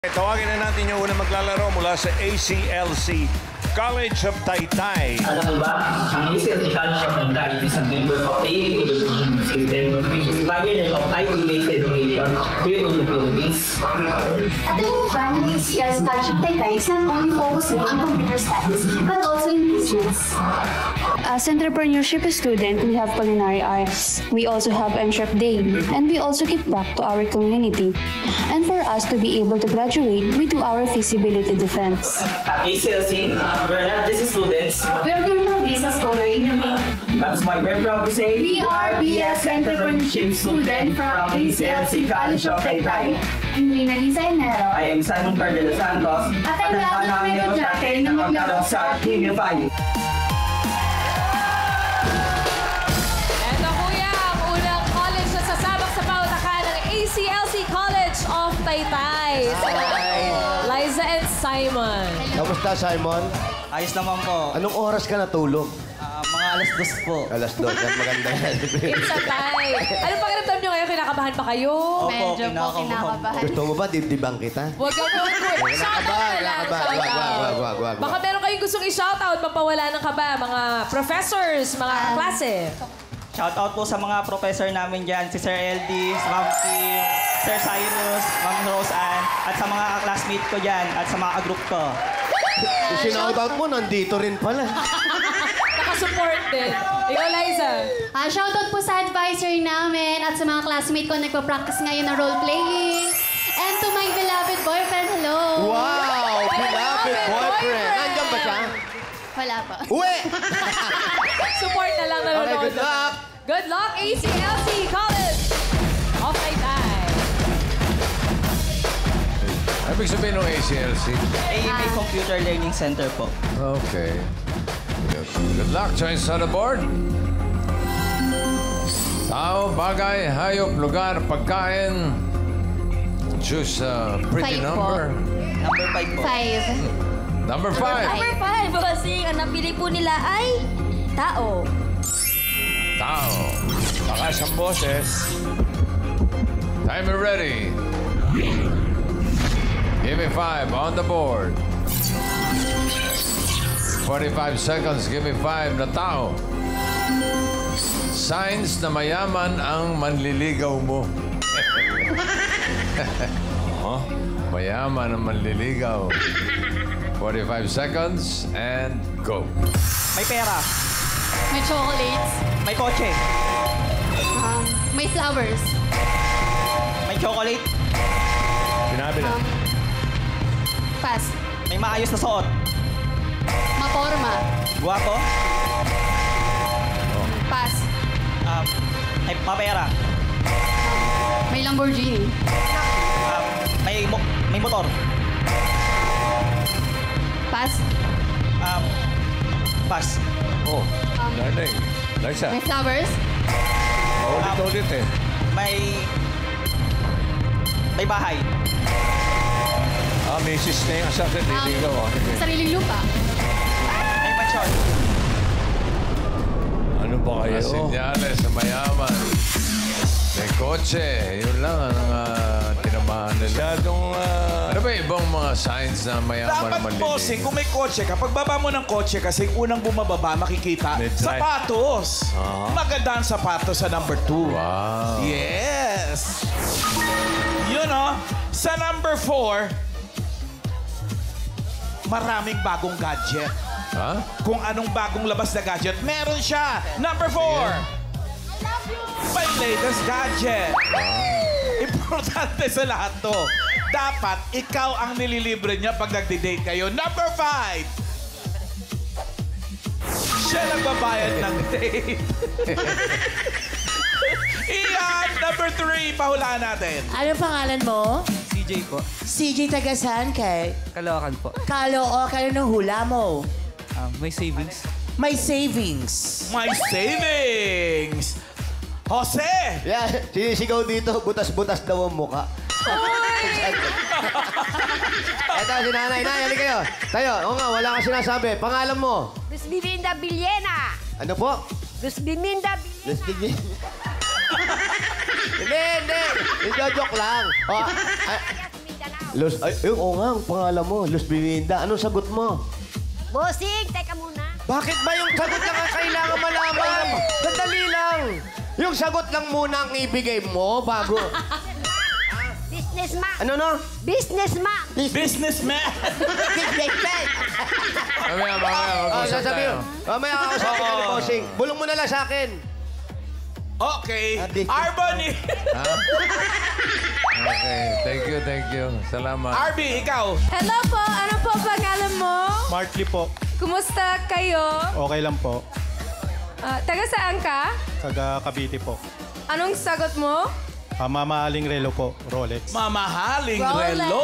Tawagin na natin yung unang maglalaro mula sa ACLC College of Taytay. Alam mo ba, ang ACLC College of Taytay is a member of the Education System which is pioneer of IT-based education here in the Philippines. At the program ng ACLC College of Taytay is not only focusing on computer studies, but also in business. As entrepreneurship student, we have culinary arts. We also have Entrep Day, and we also give back to our community. And for us to be able to graduate, we do our feasibility defense. At ACLC, we're not just students. We are doing our business scholar in That's why we're proud to say We are BS Entrepreneurship student from ACLC College of Taytay. I'm Rina Lisa Enero. I am Simon Cardelo Santos. At ang lahat ng mga estudyante na maglaro sa Team 5. Ito kuya, ang unang college na sasabak sa pautakan ng ACLC College of Taytay. Liza and Simon. Kamusta, Simon? Ayos naman po. Anong oras ka natulog? Mga alas 2 po. Alas 2. Yan, maganda yan. Sabay. Anong pakiramdam nyo ngayon? Kinakabahan pa kayo? Medyo po kinakabahan. Gusto mo ba dibdibang kita? Huwag ka po. Shoutout na lang. Wag. Baka meron kayong gustong i-shoutout, mapawala ng kaba. Mga professors, mga klase. Shoutout po sa mga professor namin dyan, si Sir LD, si Ma'am Kim, Sir Cyrus, Ma'am Rose Ann, at sa mga classmate ko dyan, at sa mga group ko. Yung sinoutout mo, nandito rin pala. Naka-support din. Ikaw, Liza. Shoutout po sa advisor namin at sa mga classmate ko nagpa-practice ngayon ng role-playing. And to my beloved boyfriend, hello! Wow! Beloved boyfriend! Nandiyan ba siya? Wala pa. Uwi! Support na lang nanonood. Okay, good luck! Good luck, ACLC College of Taytay. Ibig sabihin ng ACLC? AMA Computer Learning Center po. Okay. Good luck, choice on the board. Tao, bagay, hayop, lugar, pagkain. Choose a pretty Five number. Number 5 po. 5. Number 5. Number 5, bossing. Ang napili po nila ay tao. Tao. Bakas ang boses. Timer ready. Give me 5 on the board. 45 seconds. Give me 5 na tao. Signs na mayaman ang manliligaw mo. Mayaman ang manliligaw. 45 seconds and go. May pera. May chocolates. May kotse. May flowers. May chocolate. Sinabi na. Pass. May maayos na suot. Maporma. Guwapo. Pass. May mapera. May Lamborghini. May motor. Pass. Pass. Oh, learning. Liza. May flowers. Ulit eh. May bahay. Mrs. na yung sa nililigaw. Sariling lupa. May pansyon. Ano ba kayo? Sinyales sa mayaman. May kotse. Yun lang ang tinamaan nila. Ano ba ibang mga signs na mayaman Dapat bossing, kung may kotse ka, pagbaba mo ng kotse kasi unang bumababa, makikita, sapatos. Maganda ang sapatos sa number 2. Wow. Yes! Yun o, sa number 4, maraming bagong gadget. Ha? Kung anong bagong labas na gadget, meron siya. Number 4. May latest gadget. Importante sa lahat to. Dapat ikaw ang nililibre niya pag nagdi-date kayo. Number 5. Siya nagbabayad ng date. Iyan, number 3. Pahulaan natin. Ano pangalan mo? CJ po. CJ Tagasan kay? Caloocan po. Caloocan. Ano hula mo? May savings. May savings. My savings. Jose! Yeah, sinisigaw dito, butas-butas daw ang muka. Eto, si nanay. Nay, halika kayo. Tayo, oo nga, wala ka sinasabi. Pangalan mo? Luz Biminda Villena. Ano po? Luz Biminda Let's Villena. begin. Hindi. Joke lang. Oh, Mindanao. Oo nga, ang pangalan mo, Luz Biminda. Anong sagot mo? Bossing, teka muna. Bakit ba yung sagot lang ang kailangan malaman? Sandali lang. Yung sagot lang muna ang ibigay mo bago... Businessman. Ano no? Businessman. Businessman! Businessman. Mamaya, mag-usap tayo. Mamaya ako sa akin, bossing. Bulong mo na lang sa akin. Okay. Arbony! Ha? Okay, thank you. Salamat. Arby, ikaw. Hello po, ano po pangalan mo? Martley po. Kumusta kayo? Okay lang po. Taga saan ka? Taga Cavite po. Anong sagot mo? Mamahaling relo po, Rolex. Mamahaling Rolex. relo.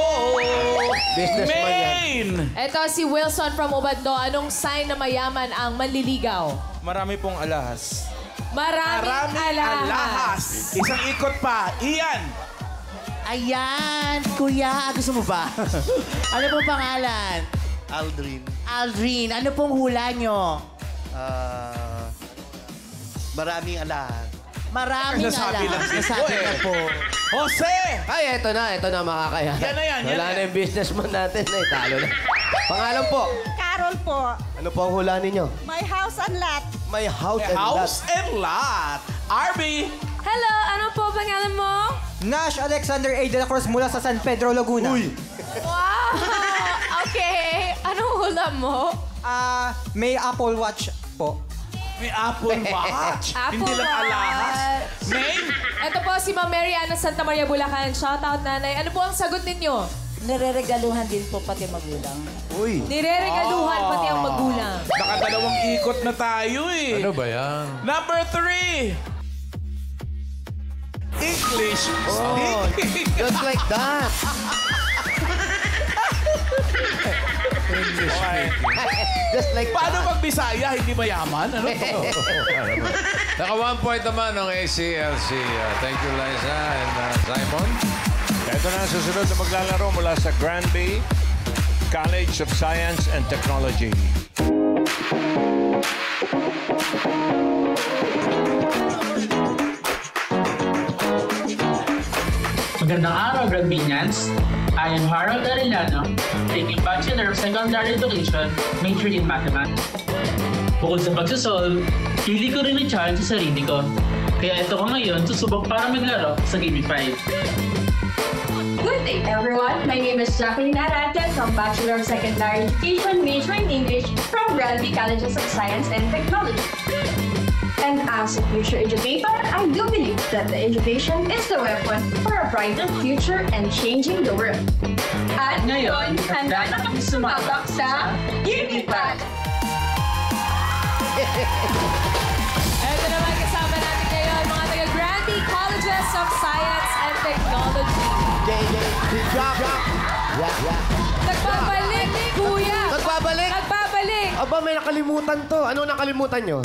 Businessman yan. Main! Ito si Wilson from Ubadno. Anong sign na mayaman ang manliligaw? Marami pong alahas. Maraming alahas. Isang ikot pa. Ian! Ayan, kuya, gusto mo ba? Ano pong pangalan? Aldrin. Aldrin, ano pong hula nyo? Maraming alahan. Maraming Nasabi lang alahas. si Nasabi Joe, na eh. po. Jose! Ay, eto na makakaya. Yan na yan, Wala na yung businessman natin. Ay, talo na. Pangalan po. Carol po. Ano po ang hula ninyo? My house and lot. My house and House lot. and lot. Arby! Hello, ano po pangalan mo? Nash Alexander A. de la Cruz mula sa San Pedro, Laguna. Uy! Wow! Okay. Anong hula mo? May Apple Watch po. May Apple Watch. Apple Hindi lang Watch. alahas. Main! Ito po si Ma'am Mary Ana Santa Maria Bulacan. Shoutout, nanay. Ano po ang sagot ninyo? Nireregaluhan din po pati magulang. Uy! Nireregaluhan pati ang magulang. Nakadalawang ikot na tayo eh. Ano ba yan? Number 3. English Oh, speaking. just like that. English speaking. Just like Paano that. pag Bisaya, hindi mayaman? Ano to? Naka 1 point naman ng ACLC. Thank you, Liza and Simon. Ito na ang susunod na maglalaro mula sa Granby College of Science and Technology. Magandang araw, Granbinians. I am Harold Arellano, taking Bachelor of Secondary Education, major in Mathematics. Bukod sa pagsasolve, pili ko rin i-challenge sa sarili ko. Kaya ito ko ngayon, susubok para maglaro sa Gamify. Good day, everyone. My name is Jacqueline Arate from Bachelor of Secondary Education, major in English from Granby Colleges of Science and Technology. And as a future educator, I do believe that the education is the weapon for a brighter future and changing the world. At ngayon, handa na kami sumabak sa Unipad! Ito naman kasama natin ngayon, mga taga-Granby Colleges of Science and Technology. Good job. Yeah. Nagbabalik, kuya! Nagbabalik? Nagbabalik! Aba, may nakalimutan to. Ano nakalimutan nyo?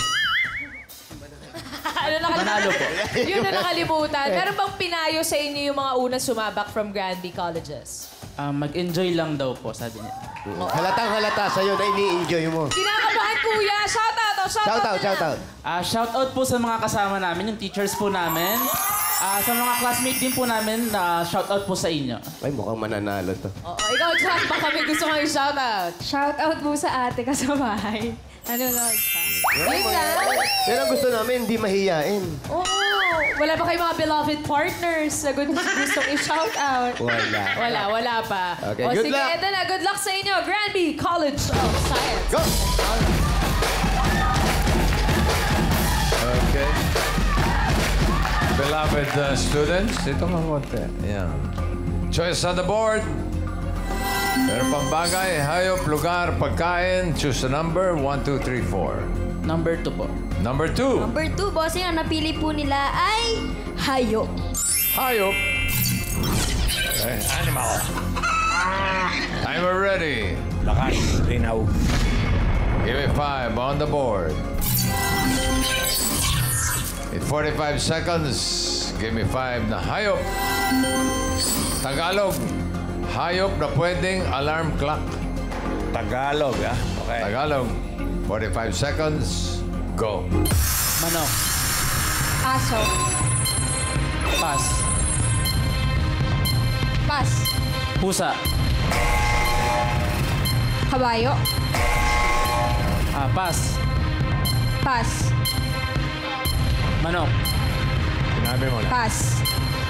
Ano nakalimutan? Manalo po. Yun na nakalimutan. Meron bang pinayo sa inyo yung mga unang sumabak from Granby Colleges? Mag-enjoy lang daw po, sabi niya. Halatang-halata sa'yo na ini-enjoy mo. Kinakabahan, kuya! Shoutout! Shoutout. Shoutout po sa mga kasama namin, yung teachers po namin. Sa mga classmate din po namin, shoutout po sa inyo. Ay, mukhang mananalo to. Oo, ikaw, Jack, baka may gusto kayo shoutout. Shoutout po sa ate ka sa bahay. Nanonood siya. Yun na. Yan ang gusto namin, hindi mahiyain. Oo. Wala ba kayong mga beloved partners na gustong i-shoutout? Wala pa. Okay, O good sige, luck. eto na. Good luck sa inyo, Granby College of Science. Go! Okay. Beloved students, ito nga konti. Yan. Choice on the board. Meron pang bagay, hayop, lugar, pagkain. Choose a number. 1, 2, 3, 4. Number 2 po. Number 2. Number 2, bossing, ang napili po nila ay hayop. Hayop. Okay, animal. Timer ready. Lakas, linaw. Give me 5 on the board. In 45 seconds, give me 5 na hayop. Tagalog. Hayop na pwedeng alarm clock. Tagalog, ah? Okay. Tagalog. 45 seconds. Go. Manok. Aso. Pass. Pass. Pusa. Kabayo. Pass. Pass. Manok. Sinabi mo na. Pass.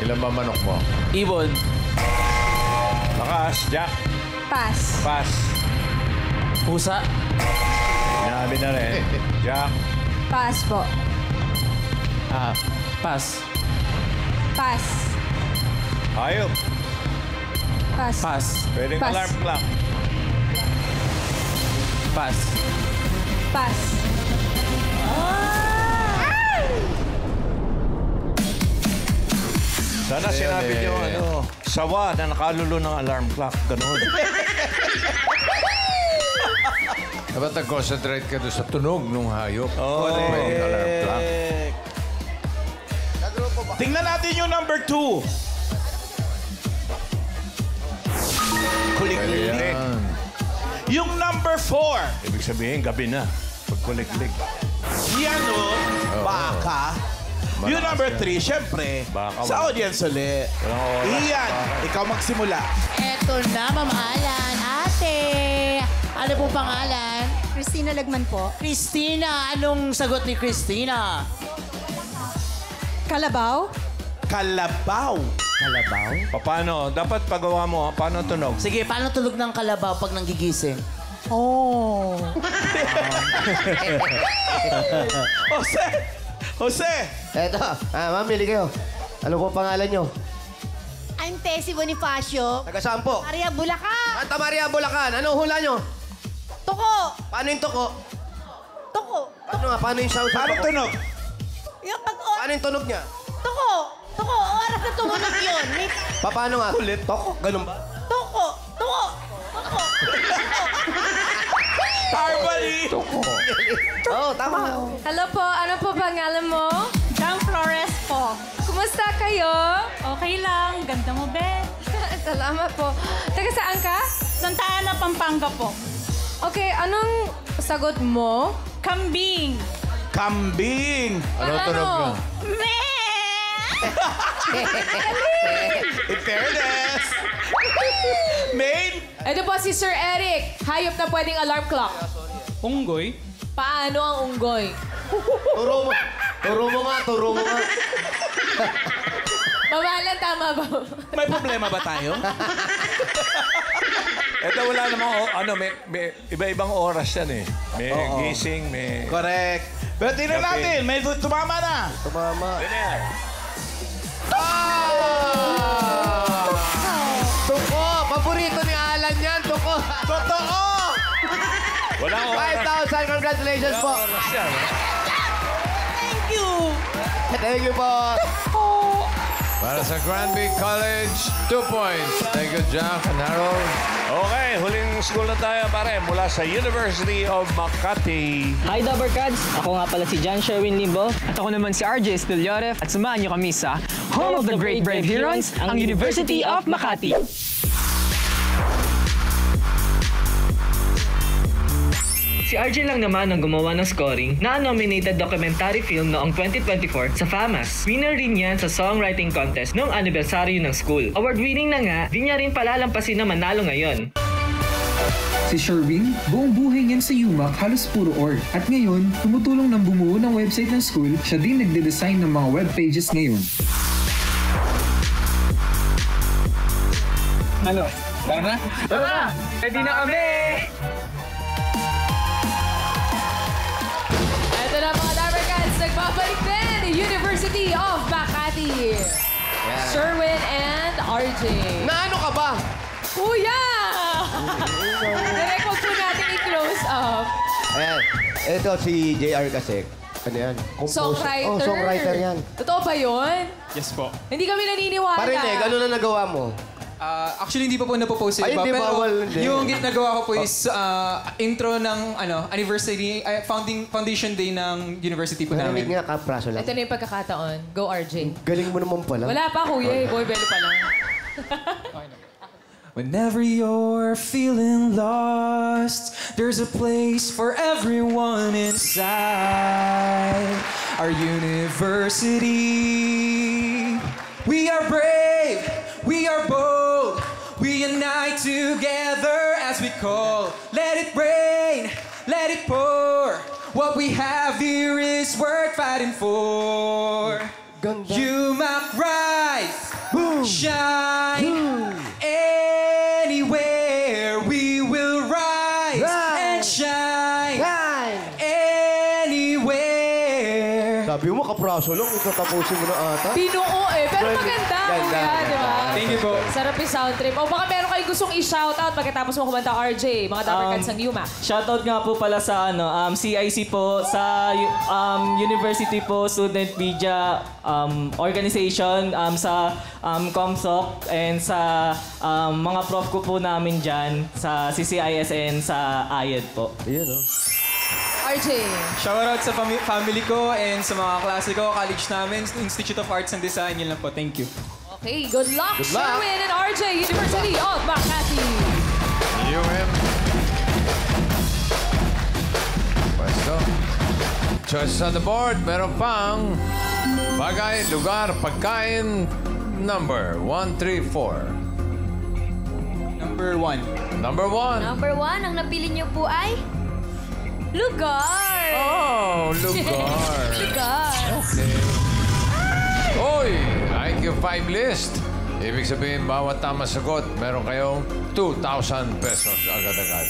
Ilan ba manok mo? Ibon. Lakas, Jack. Pass. Pass. Pusa. Sinabi na rin. Jack. Pass po. Pass. Pass. Hayop. Pass. Pass. Pwedeng Pass. alarm clock. Pass. Pass. Sana sinabi niyo, sawa na nakalulo ng alarm clock. Ganun. Dapat nag-concentrate ka doon sa tunog ng hayop. Correct. Alarm clock. Tingnan natin yung number 2. Kulik-kulik. Yung number 4. Ibig sabihin, gabi na. Pag kulik-kulik. Yan baka. Yung number 3, syempre, sa audience ulit. Iyan, ikaw magsimula. Eto na, Ma'am Alan. Ate, ano po pangalan? Christina Lagman po. Christina, anong sagot ni Christina? Kalabaw? Kalabaw. Kalabaw? Paano? Dapat pagawa mo. Paano tunog? Sige, paano tulog ng kalabaw pag nanggigising? Oh. Jose! Eto, mamili kayo. Ano po pangalan nyo? I'm Tessie Bonifacio. Taga saan po? Maria Bulacan. Santa Maria, Bulacan. Anong hula nyo? Tuko. Paano yung tuko? Tuko. Paano nga? Paano yung sound? Paano tunog? Yung pag... Paano yung tunog niya? Tuko. Tuko. Oras na tumunog yun. Paano nga? Kulit. Toko. Ganun ba? Tuko. Tuko. Tuko. Arbali! Oo, tama. Hello po, ano po pangalan mo? Jam Flores po. Kumusta kayo? Okay lang. Ganda mo, Ben. Salamat po. Taga saan ka? Santa Ana, Pampanga po. Okay, anong sagot mo? Kambing. Kambing! Ano tunog mo? In fairness! Main! Ito po si Sir Eric. Hayop na pwedeng alarm clock. Unggoy. Paano ang unggoy? Turo mo. Turo mo nga, turo mo nga. Mamahalan, tama ba? May problema ba tayo? Ito wala namang, may iba-ibang oras yan eh. May gising, may... Correct. Pero tingnan natin, may tumama na. Tumama. Ganyan. Tuko! Paborito ni Alan yan, tuko! Totoo! Walang oras. 5,000, congratulations po! Oras yan. Thank you. Thank you po! Para sa Granby College, 2 points. Thank you, Jack and Harold. Okay, huling school na tayo, pare. Mula sa University of Makati. Hi, Dabarkads! Ako nga pala si John Sherwin Limbo. At ako naman si RJ Spilyoref. At samahan niyo kami sa Home of the Great Brave Heroes, ang University of Makati. Si RJ lang naman ang gumawa ng scoring na nominated documentary film noong 2024 sa FAMAS. Winner rin yan sa songwriting contest noong anibersaryo ng school. Award-winning na nga, di niya rin palalampasin na manalo ngayon. Si Sherwin, buong buhay niyan sa UMAC halos puro org. At ngayon, tumutulong ng bumuo ng website ng school, siya din nagde-design ng mga web pages ngayon. Ano? Tara na? Tara na! Ready na kami! Ito na mga Dabarkads, nagbabalik din University of Makati. Sherwin and RJ. Na ano ka ba? Kuya! Direct po natin i-close up. Ayan. Ito si JR kasi. Ano yan? Songwriter. Oh, songwriter yan. Totoo ba yun? Yes po. Hindi kami naniniwala. Parinig, ano na nagawa mo? Actually, hindi pa po napopost sa Ay, iba. hindi, Pero bawal, hindi. yung ginagawa ko po is intro ng anniversary, foundation day ng university po Parinig namin. nga, kapraso lang. Ito na yung pagkakataon. Go, RJ. Galing mo naman pala. Wala pa, kuya. Boy, bello pa lang. Whenever you're feeling lost, there's a place for everyone inside our university. We are brave, we are bold, we be a night together as we call. Let it rain, let it pour. What we have here is worth fighting for. UMAC rise, shine. Anywhere we will rise and shine. Anywhere. Sabi mo, kapraso lang, itatapusin mo na ata. Binuo eh, pero maganda, kuya, di ba? Thank you po. Sarap yung sound trip. O baka meron kayong gustong i-shoutout pagkatapos mo kumanta, RJ, mga Dapper Cats ng UMAC. Shoutout nga po pala sa CIC po, sa University po, Student Media Organization, sa COMSOC, and sa mga prof ko po namin dyan, sa CCISN, sa IED po. Ayan, oh. RJ. Shoutout sa family ko and sa mga klase ko, college namin, Institute of Arts and Design. Yun lang po. Thank you. Okay, good luck, Good luck. Sherwin and RJ, University of Makati. UM. Pwesto. Choices on the board. Meron pang bagay, lugar, pagkain, number 1, 3, 4. Number 1. Number 1. Number 1, ang napili niyo po ay... Lugar! Oh, lugar. Lugar. Okay. Oy, IQ 5 list. Ibig sabihin, bawat tama sagot, meron kayong 2,000 pesos agad-agad.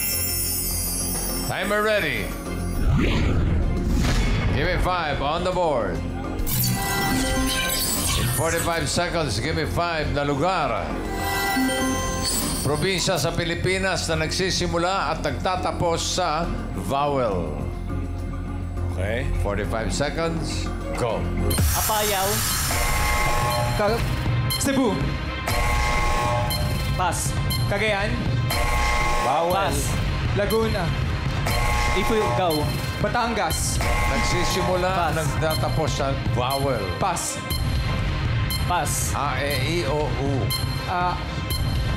Timer ready. Give me 5 on the board. In 45 seconds, give me 5 na lugar. Probinsya sa Pilipinas na nagsisimula at nagtatapos sa vowel. Okay, 45 seconds. Go. Apayao. Cebu. Pass. Cagayan. Bawal. Pass. Laguna. Ifugao. Batangas. Nagsisimula at nagtatapos sa vowel. Pass. Pass. A, E, I, O, U.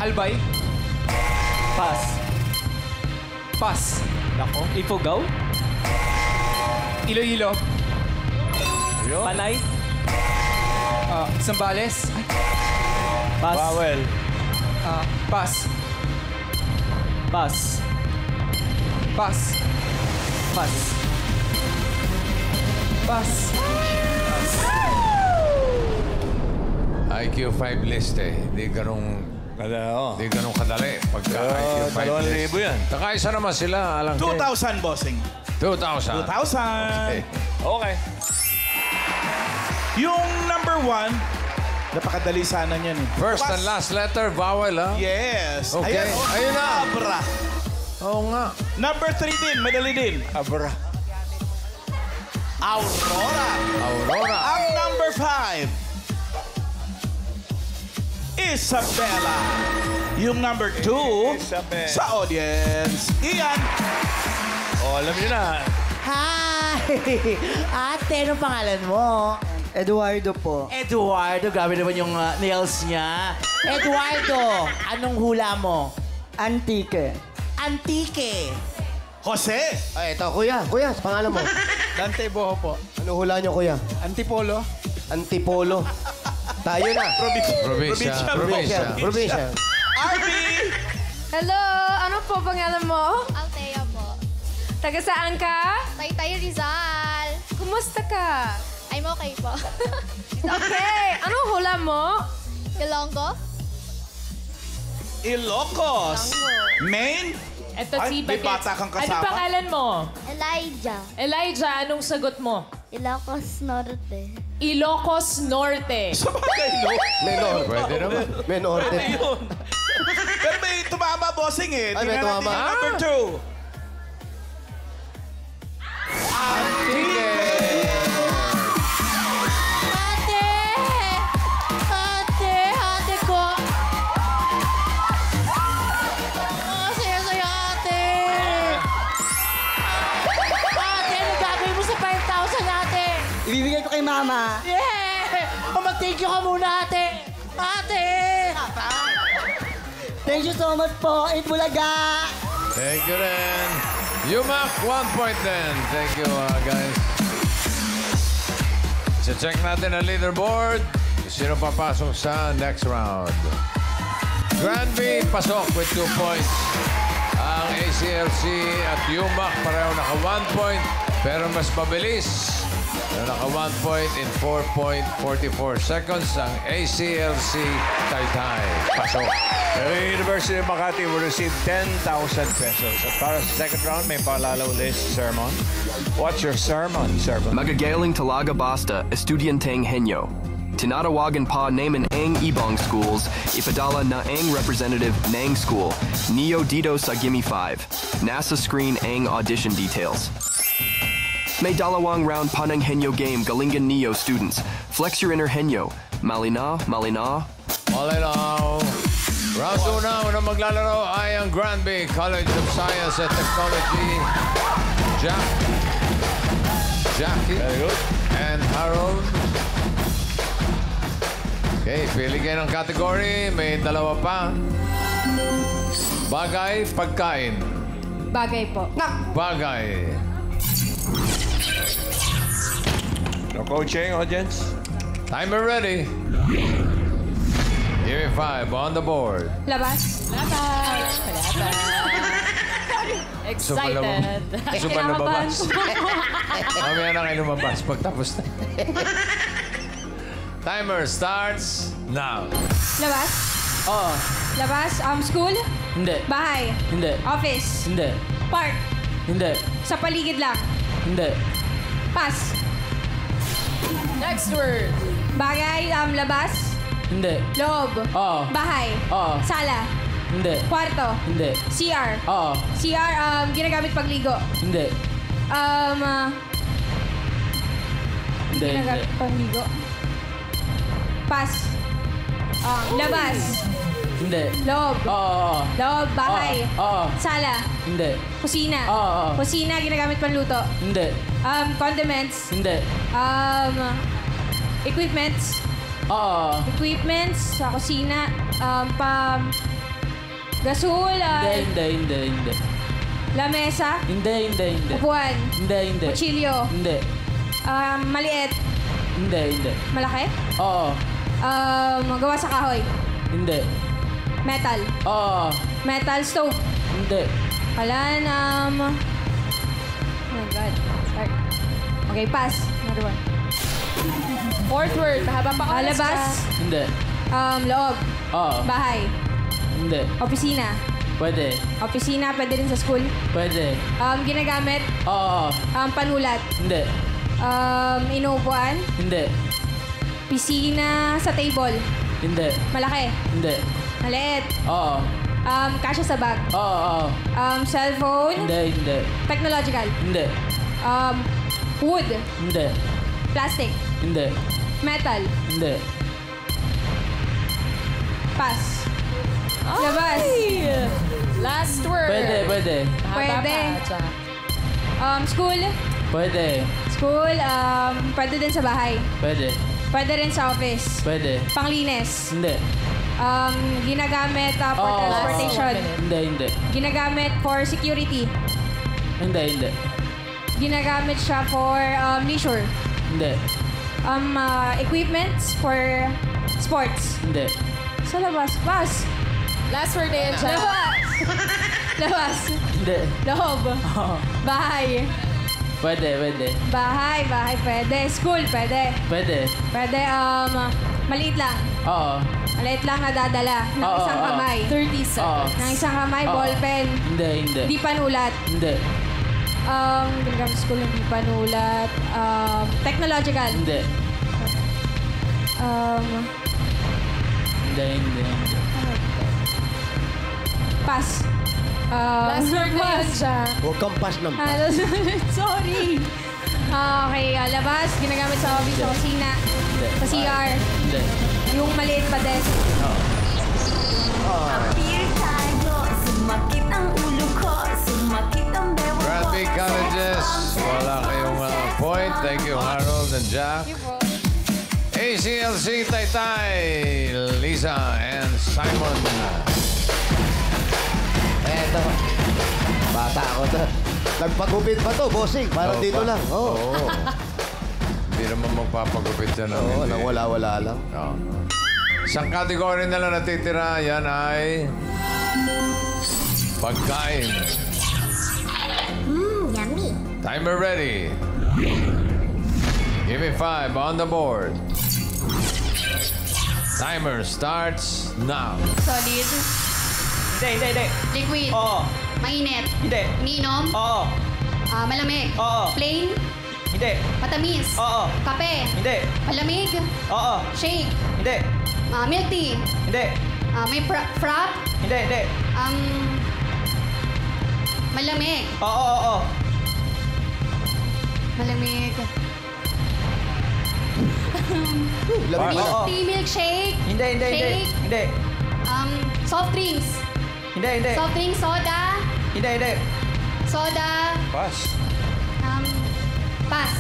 Albay. Pass. Pass. Nako. Ifugao. Iloilo. Panay. Zambales. Pass. Bawal. Pass. Pass. Pass. Pass. Pass. IQ 5 list eh. Hindi ganong kadali. Pagka IQ 5 list. 2,000 yan. Kakaisa naman sila. Alang 2,000, bossing. 2,000. 2,000. Okay. Yung number 1, napakadali sana niyan eh. First and last letter, vowel, ha? Yes. Okay. Ayan, Ayun na. Abra. Oo nga. Number 3 din, madali din. Abra. Aurora. Aurora. Ang number 5, Isabela. Yung number 2, sa audience, Ian. Oh, alam niyo na. Hi! Ate, anong pangalan mo? Eduardo po. Eduardo, grabe naman yung nails niya. Eduardo, anong hula mo? Antique. Antique. Jose. Ay, ito, kuya. Kuya, pangalan mo. Dante Boho po. Ano hula niyo, kuya? Antipolo. Antipolo. Tayo na. Probinsya. Arby! Hello, ano po pangalan mo? Althea po. Taga saan ka? Taytay Rizal. Kumusta ka? I'm okay po. Okay, anong hula mo? Ilonggo? Ilocos. Maine? Eto Ay, si may Bagets. bata kang Ano kasama? pangalan mo? Elijah. Elijah, anong sagot mo? Ilocos Norte. Ilocos Norte. Sabagay, no? Menor. Pwede naman. Menorte. Pwede yun. Pero may tumama, bossing eh. Ay, may Tingnan natin tumama. yung number 2. Antique. Ate! Ate! Ate ko! Oh, saya-saya, ate! Ate, ano gagawin mo sa 5,000, ate? Ibibigay ko kay mama. Yeah! Oh, mag-thank you ka muna, ate! Ate! Thank you so much po, Itbulaga. Thank you rin. UMAC, 1 point din. Thank you, guys. Check natin ang leaderboard. Sino papasok sa next round? Granby, pasok with 2 points. Ang ACLC at UMAC pareho naka 1 point, pero mas mabilis. Naka 1 point in 4.44 seconds ang ACLC Taytay. Pasok. The University of Makati will receive 10,000 pesos. At para sa second round, may paalala ulit sermon. What's your sermon, Magagaling talaga basta, estudianteng henyo. Tinatawagan pa naman ang ibang schools, ipadala na ang representative ng school. Neo dito sa Gimme 5. Nasa screen ang audition details. May dalawang round pa ng henyo game galingan Neo students. Flex your inner henyo. Malinaw, malinaw. Malinaw. Round 2 na. Unang maglalaro ay ang Granby College of Science and Technology. Jackie. Very good. And Harold. Okay, pili kayo ng category. May dalawa pa. Bagay, pagkain. Bagay po. Bagay. No coaching, audience. Timer ready. Give me 5 on the board. Labas. Excited. Gusto ba lumabas? Mamaya na kayo lumabas pagtapos na. Timer starts now. Labas? Oo. Labas? School? Hindi. Bahay? Hindi. Office? Hindi. Park? Hindi. Sa paligid lang? Hindi. Pass. Next word. Bagay, labas? Hindi. Loob? Oo. Bahay? Oo. Sala? Hindi. Kwarto? Hindi. CR? Oo. CR, ginagamit pagligo? Hindi. Hindi. Ginagamit pagligo? Pass. Labas? Hindi. Loob? Oo. Loob, bahay? Oo. Sala? Hindi. Kusina? Oo. Kusina, ginagamit panluto? Hindi. Condiments? Hindi. Equipments? Oo. Equipments sa kusina? Gasol? Hindi. Lamesa? Hindi. Upuan? Hindi. Kutsilyo? Hindi. Maliit? Hindi. Malaki? Oo. Gawa sa kahoy? Hindi. Metal? Oo. Metal stove? Hindi. Alan, oh my God. Sorry. Okay, pass. Another one. Fourth word. Mahaba pa oras Labas? Hindi. Loob? Oo. Bahay? Hindi. Opisina? Pwede. Opisina, pwede rin sa school? Pwede. Ginagamit? Oo. Panulat? Hindi. Inuupuan? Hindi. Pisina sa table? Hindi. Malaki? Hindi. Maliit? Oo. Kasya sa bag? Oo. Cellphone? Hindi. Technological? Hindi. Wood? Hindi. Plastic? Hindi. Metal? Hindi. Pass. Labas? Last word. Pwede. Pwede. School? Pwede. School, pwede din sa bahay. Pwede. Pwede rin sa office. Pwede. Panglinis. Hindi. Ginagamit for transportation. Hindi. Ginagamit for security. Hindi. Ginagamit siya for leisure. Hindi. Equipments for sports. Hindi. Sa labas. Pass. Last word din siya. Labas. Labas. Hindi. Loob. Bahay. Pwede. Bahay pwede. School, pwede. Pwede. Pwede, maliit lang. Oo. Maliit lang nadadala ng isang kamay. 30 seconds. Ng isang kamay, ballpen. Hindi. Di panulat. Hindi. Ginagamit sa school ng di panulat. Technological. Hindi. Hindi. Pass. Last word na yun siya. Huwag kang pass ng pass. Sorry. Okay, labas. Ginagamit sa office, sa kusina. Sa CR. Hindi. Yung maliit pa desk. Appear tayo, sumakit ang ulo ko, sumakit ang bewa ko. Granby Colleges, wala kayong point. Thank you, Harold and Jack. ACLC Taytay, Lisa and Simon. Eto. Bata ako to. Nagpagupit pa to, bossing. Parang dito lang. Oo. Hindi naman magpapagupit yan. Oo, nang wala-wala lang. Oo. Isang category na lang natitira. Yan ay pagkain. Yummy. Timer ready. Give me 5 on the board. Timer starts now. Solid. Hindi. Liquid. Oo. Mainit. Hindi. Iniinom. Oo. Malamig. Oo. Plain. Hindi. Matamis. Oo. Kape. Hindi. Malamig. Oo. Shake. Hindi. Milk tea. Hindi. May frap. Hindi. Malamig. Oo. Malamig. Oo. Tea milkshake. Hindi. Shake. Hindi. Soft drinks. Hindi. Soft drinks, soda. Hindi. Soda. Pass. Pass.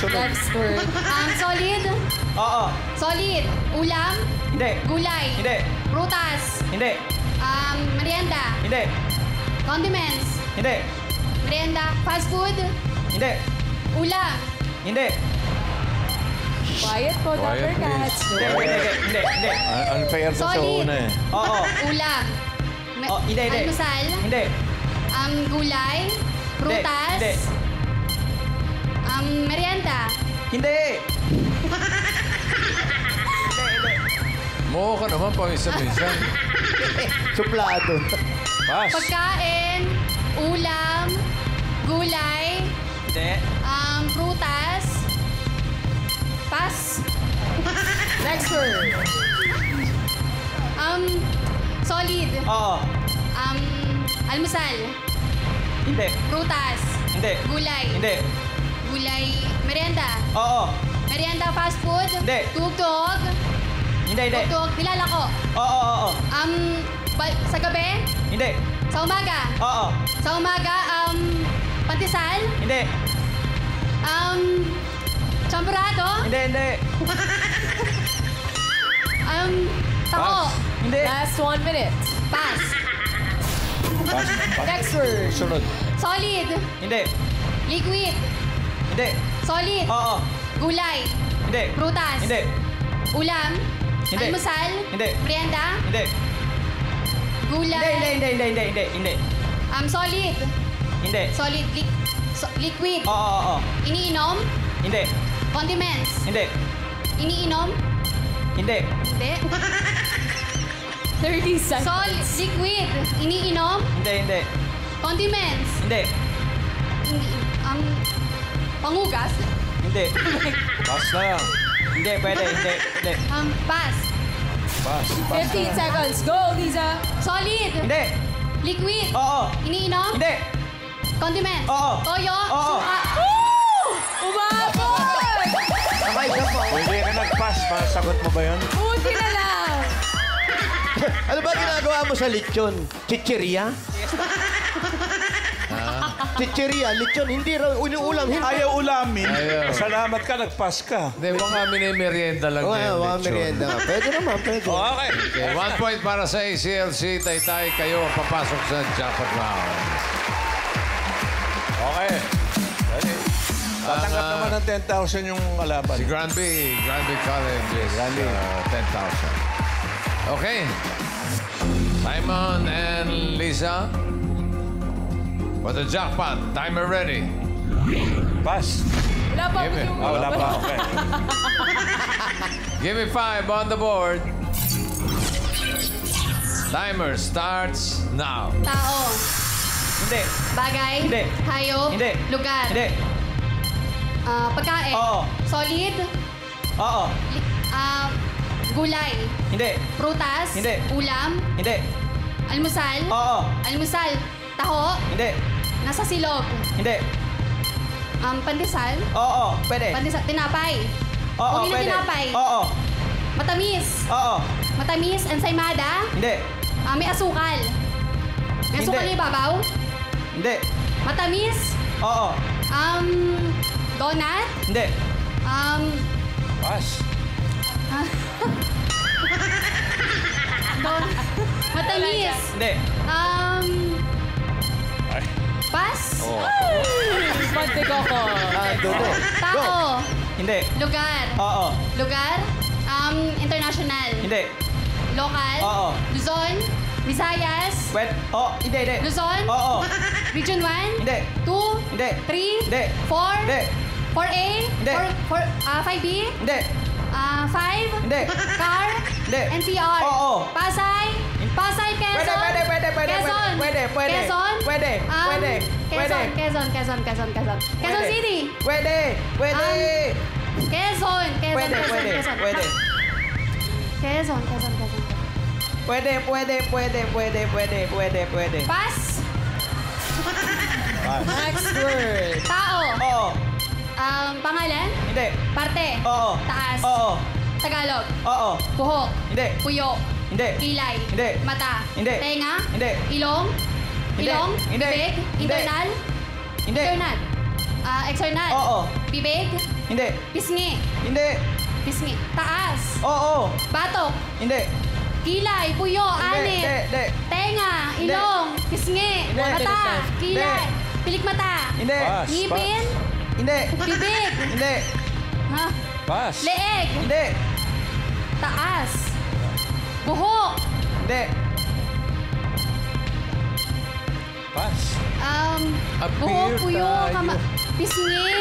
Next word. Solid. Oo. Solid. Ulam. Hindi. Gulay. Hindi. Prutas. Hindi. Merienda. Hindi. Condiments. Hindi. Merienda. Fast food. Hindi. Ulam. Hindi. Quiet po, Dapper Cats. Hindi. Unfair to sa Solid. una eh. Oo. Ulam. Hindi. Almusal. Hindi. Gulay. Prutas. Hindi. Merienda. Hindi. Mo ka naman pang isa-minsan. Suplado. Pass. Pagkain. Ulam. Gulay. Hindi. Prutas. Pass. Next word. Solid. Oo. Almusal. Hindi. Prutas. Hindi. Gulay. Hindi. Gulay. Merienda. Oo. Merienda, fast food. Hindi. Tugtog. Hindi. Tugtog. Nilalako. Oo. Sa gabi. Hindi. Sa umaga. Oo. Sa umaga, pantisal. Hindi. Champorado. Hindi. Tako. Hindi. Last 1 minute. Pass. Next word. Sunod. Solid. Hindi. Liquid. Hindi. Solid. Oo. Gulay. Hindi. Prutas. Hindi. Ulam. Hindi. Almusal. Hindi. Merienda. Hindi. Gulay. Hindi. Solid. Hindi. Solid. Liquid. Oo. Iniinom. Hindi. Condiments. Hindi. Iniinom. Hindi. Hindi. 30 seconds. Solid. Liquid. Iniinom. Hindi. Condiments. Hindi. Pangugas. Hindi. Pass na lang. Hindi, pwede. Hindi. Pass. Pass. 15 seconds. Go, Liza. Solid. Hindi. Liquid. Oo. Iniinom. Hindi. Condiments. Oo. Toyo. Oo. Suka. Umabot! Hindi ka nag-pass. Masagot mo ba yun? Buti na lang. Ano ba ginagawa mo sa lechon? Chicheria? Chicheria, lechon, hindi raw ulam. Ayaw ulamin. Ayaw. Salamat ka, nag-pass ka. Hindi, mga mini-merienda lang Oo, yan. mga lechon. merienda nga. Pwede naman, pwede. Okay. Okay, 1 point para sa ACLC. Taytay, kayo ang papasok sa jackpot round. Okay. Ready? Tatanggap naman ng 10,000 yung kalaban. Si Granby College is 10,000. Okay. Simon and Lisa. For the jackpot, timer ready. Pass. Wala pa. Give me. Wala pa. Okay. Give me 5 on the board. Timer starts now. Tao. Hindi. Bagay. Hindi. Hayop. Hindi. Lugar. Hindi. Pagkain. Oo. Solid. Oo. Gulay. Hindi. Prutas. Hindi. Ulam. Hindi. Almusal. Oo. Almusal. Taho. Hindi. Nasa silog. Hindi. Pandesal. Oo. Pwede. Tinapay. Oo, Uri ng pwede. tinapay. Oo. Matamis. Oo. Matamis. Ensaymada. Hindi. May asukal. May Hindi. asukal na ibabaw. Hindi. Matamis. Oo. Donut. Hindi. Pass. Matamis. Hindi. Pass. Oh. Mantikoko. Dodo. Tao. Hindi. Lugar. Oo. Lugar. International. Hindi. Local. Oo. Luzon. Visayas. Hindi. Luzon. Oo. Region 1. Hindi. 2. Hindi. 3. Hindi. 4. Hindi. 4A. Hindi. 5B. Hindi. 5. Hindi. Car. Hindi. NCR. Oo. Pasay. Pasay, Quezon. Pwede. Quezon. Quezon. Pwede. Quezon. Quezon City. Pwede. Quezon. Pwede. Pass. Next word. Tao. Oo. Pangalan. Hindi. Parte. Oo. Taas. Oo. Tagalog. Oo. Buhok. Hindi. Puyo. Hindi. Kilay. Hindi. Mata. Hindi. Tenga. Hindi. Ilong. Hindi. Ilong. Hindi. Bibig. Hindi. Internal. Hindi. Internal. External. Oo. Bibig. Hindi. Pisngi. Hindi. Pisngi. Taas. Oo. Batok. Hindi. Kilay. Puyo. Anit. Hindi. Tenga. Ilong. Pisngi. Hindi. Mata. Kilay. Pilikmata. Hindi. Ngipin. Hindi. Bibig. Hindi. Ha? Pass. Leeg. Hindi. Taas. Buhok. Hindi. Pass. Buhok, puyo, tayo. pisngi.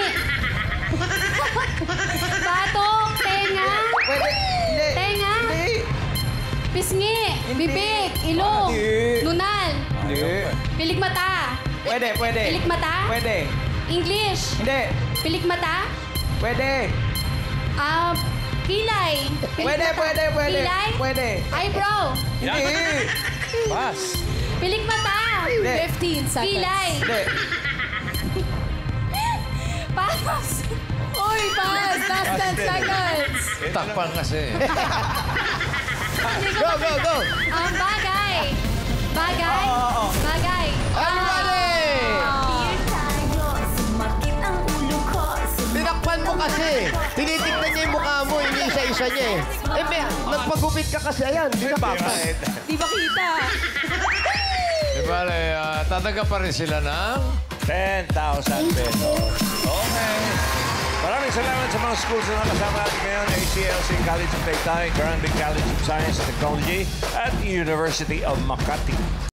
Batok, tenga. Pwede. Hindi. Tenga. Hindi. Pisngi, bibig, ilong, Hindi. nunal, Hindi. pilikmata. Pwede. Pilikmata. Pwede. English. Hindi. Pilikmata. Pwede. Kilay. Pwede. Kilay. Pwede. Eyebrow. Hindi. Pass. Pilikmata. Hindi. 15 seconds. Kilay. Hindi. Pass. Uy, pass. Last 10 seconds. Takpan kasi. Go. Bagay. Bagay. Oo. Bagay. Everybody! Sumakit ang ulo ko. Tinakpan mo kasi. Tinitignan niya yung mukha mo, hindi isa-isa niya eh. Nagpagupit ka kasi, ayan. Tinakpan. Di ba kita? Di bale, tatanggap pa rin sila ng 10,000 pesos. Okay. Maraming salamat sa mga schools na nakasama natin ngayon. ACLC College of Taytay, Granby College of Science and Technology, at University of Makati.